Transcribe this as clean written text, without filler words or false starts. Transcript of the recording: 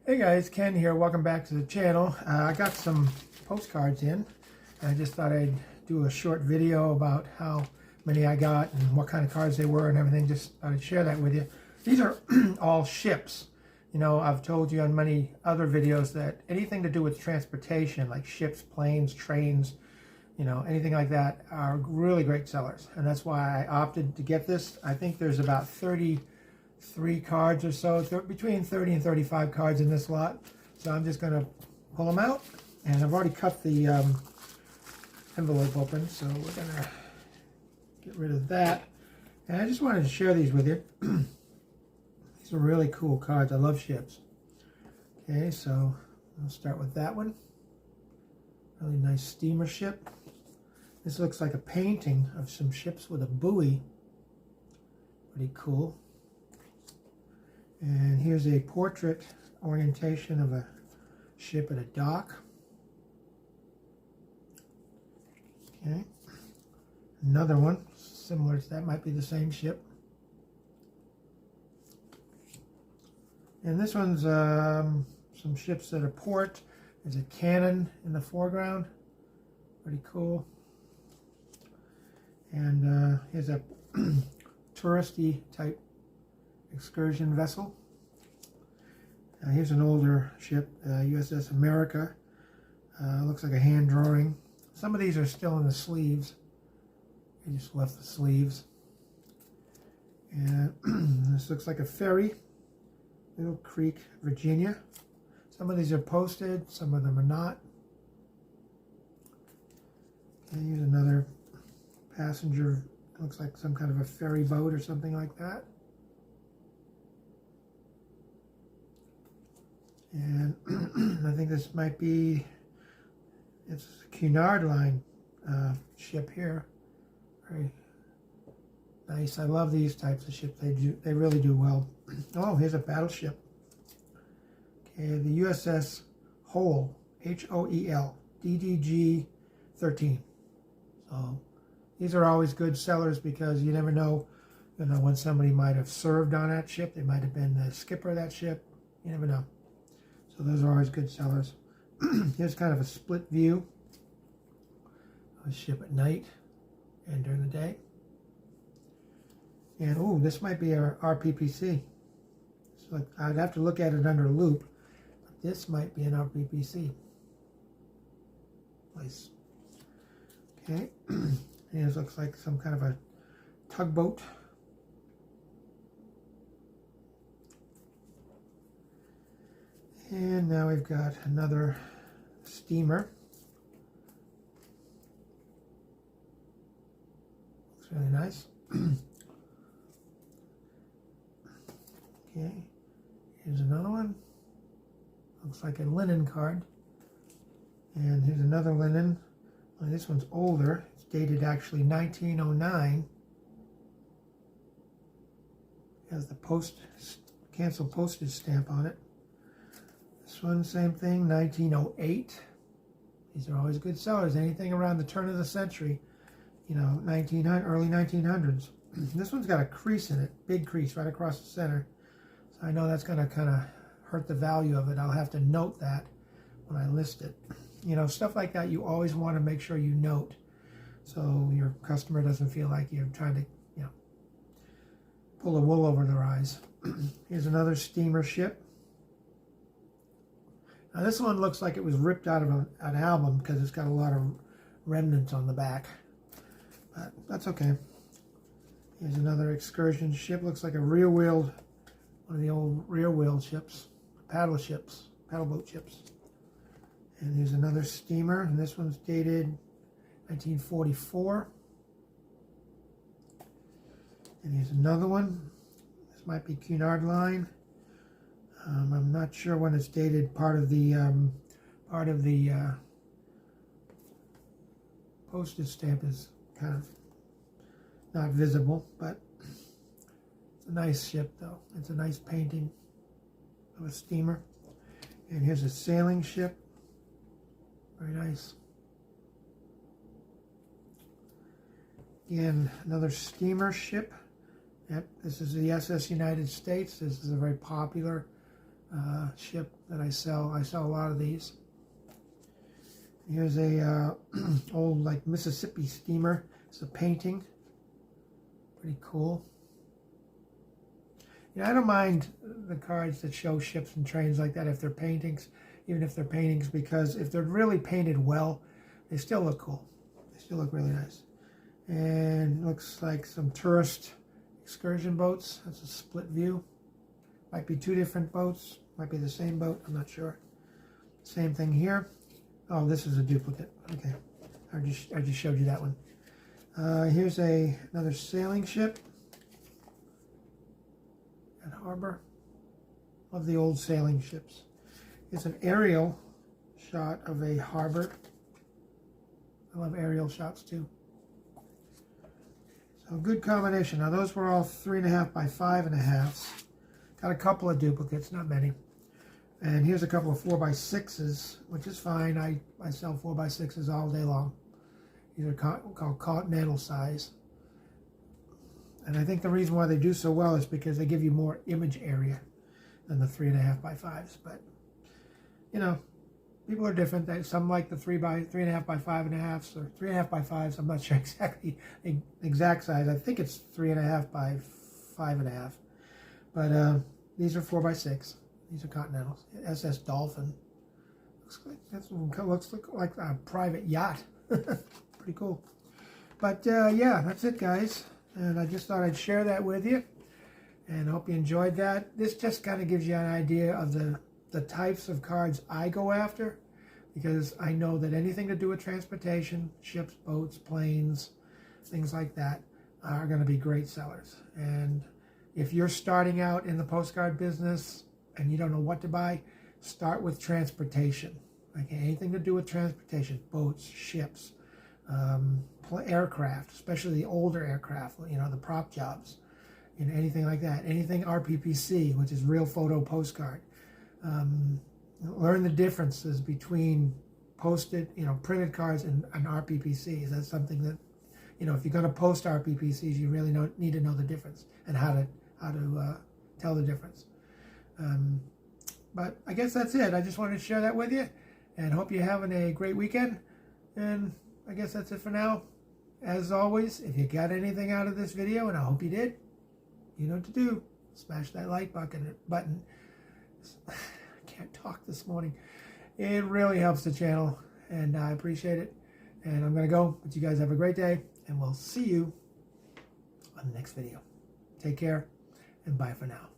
Hey guys, Ken here. Welcome back to the channel. I got some postcards in. I just thought I'd do a short video about how many I got and what kind of cards they were and everything. Just thought I'd share that with you. These are all ships. You know, I've told you on many other videos that anything to do with transportation, like ships, planes, trains, you know, anything like that, are really great sellers. And that's why I opted to get this. I think there's about 33 cards or so, between 30 and 35 cards in this lot. So I'm just going to pull them out, and I've already cut the envelope open, so we're going to get rid of that. And I just wanted to share these with you. These are really cool cards. I love ships. Okay, so I'll start with that one. Really nice steamer ship. This looks like a painting of some ships with a buoy. Pretty cool. And here's a portrait orientation of a ship at a dock. Okay. Another one similar to that, might be the same ship. And this one's some ships at a port. There's a cannon in the foreground. Pretty cool. And here's a touristy type excursion vessel. Here's an older ship, USS America. Looks like a hand drawing. Some of these are still in the sleeves. They just left the sleeves. And this looks like a ferry, Little Creek, Virginia. Some of these are posted, some of them are not. And here's another passenger, looks like some kind of a ferry boat or something like that. And I think this might be, it's a Cunard Line ship here. Very nice. I love these types of ships. They really do well. Oh, here's a battleship. Okay, the USS Hoel, H-O-E-L, DDG 13. So these are always good sellers because you never know, when somebody might have served on that ship. They might have been the skipper of that ship. You never know. So those are always good sellers. Here's kind of a split view of a ship at night and during the day. And oh, this might be our RPPC. So I'd have to look at it under lupe, but this might be an RPPC. Nice. Okay. Here's looks like some kind of a tugboat. And now we've got another steamer. Looks really nice. Okay, here's another one. Looks like a linen card. And here's another linen. Well, this one's older. It's dated actually 1909. It has the canceled postage stamp on it. This one, same thing, 1908. These are always good sellers. Anything around the turn of the century, you know, early 1900s. This one's got a crease in it, big crease right across the center. So I know that's going to kind of hurt the value of it. I'll have to note that when I list it. You know, stuff like that you always want to make sure you note, so your customer doesn't feel like you're trying to, you know, pull the wool over their eyes. Here's another steamer ship. Now this one looks like it was ripped out of an album because it's got a lot of remnants on the back, but that's okay. Here's another excursion ship. Looks like a rear-wheeled, one of the old rear-wheeled ships, paddle boat ships. And here's another steamer, and this one's dated 1944. And here's another one. This might be Cunard Line. I'm not sure when it's dated. Part of the postage stamp is kind of not visible, but it's a nice ship though. It's a nice painting of a steamer. And here's a sailing ship. Very nice. Again, another steamer ship. Yep, this is the SS United States. This is a very popular ship that I sell. I sell a lot of these. Here's a old like Mississippi steamer. It's a painting. Pretty cool. Yeah, I don't mind the cards that show ships and trains like that if they're paintings, even if they're paintings, because if they're really painted well, they still look cool. They still look really nice. And looks like some tourist excursion boats. That's a split view. Might be two different boats. Might be the same boat. I'm not sure. Same thing here. Oh, this is a duplicate. Okay, I just showed you that one. Here's another sailing ship and harbor. Love the old sailing ships. It's an aerial shot of a harbor. I love aerial shots too. So good combination. Now those were all 3.5 by 5.5s. Got a couple of duplicates, not many. And here's a couple of 4x6s, which is fine. I sell 4x6s all day long. These are called continental size. And I think the reason why they do so well is because they give you more image area than the 3.5 by 5s. But, you know, people are different. Some like the 3.5 by 5.5s or 3.5 by 5s. I'm not sure exactly the exact size. I think it's 3.5 by 5.5. But these are 4x6. These are Continentals. SS Dolphin. Looks like a private yacht. Pretty cool. But yeah, that's it, guys. And I just thought I'd share that with you. And I hope you enjoyed that. This just kind of gives you an idea of the types of cards I go after. Because I know that anything to do with transportation, ships, boats, planes, things like that, are going to be great sellers. And if you're starting out in the postcard business and you don't know what to buy, start with transportation. Like anything to do with transportation, boats, ships, aircraft, especially the older aircraft, you know, the prop jobs, you know, anything like that. Anything RPPC, which is real photo postcard. Learn the differences between printed cards and RPPCs. That's something that, you know, if you're going to post RPPCs, you really need to know the difference and how to tell the difference. But I guess that's it. I just wanted to share that with you, and hope you're having a great weekend. And I guess that's it for now. As always, if you got anything out of this video, and I hope you did, you know what to do. Smash that like button. I can't talk this morning. It really helps the channel, and I appreciate it. And I'm going to go, but you guys have a great day, and we'll see you on the next video. Take care, and bye for now.